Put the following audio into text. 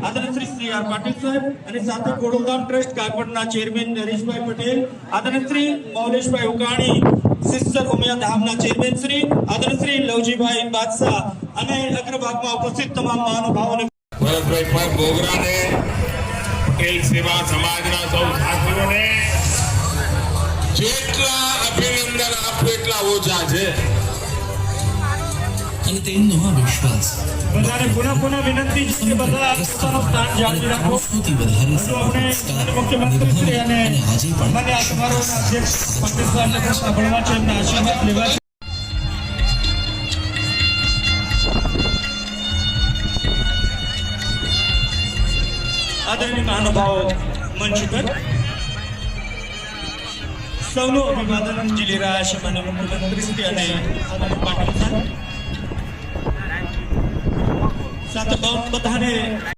આદરણીય શ્રી આર પાટીલ સાહેબ અને સાથે ખોડલધામ ટ્રસ્ટ કાગવડના ચેરમેન નરેશભાઈ પટેલ, આદરણીય શ્રી મૌલેશભાઈ ઉકાણી, સિસ્ટર ઉમિયા ધામના ચેરમેન શ્રી આદરણીય શ્રી લવજીભાઈ બાદશાહ અને અગ્રભાગમાં ઉપસ્થિત તમામ મહાનુભાવોને ભરતભાઈ બોગરાને, પટેલ સેવા સમાજના સૌ સાથીઓને જેટલા અભિનંદન આપો એટલા ઓછા છે. અને તેમનો આ વિશ્વાસ બધાને પુનઃ વિનંતી છે કે બધા પોતાનું સ્થાન જાળવી રાખો. સૌથી વધારે હજુ આપણે મુખ્યમંત્રી શ્રી અને આજે પણ મને આ સમારોહના અધ્યક્ષ પટેલ સાહેબને સાંભળવા છે, એમના આશીર્વાદ લેવા છે. આદરણીય મહાનુભાવો મંચ પર સૌનું અભિવાદન ઝીલી રહ્યા છે માનનીય મુખ્યમંત્રી શ્રી અને આદરણીય પાટીલ સાહેબ સાથે બધાને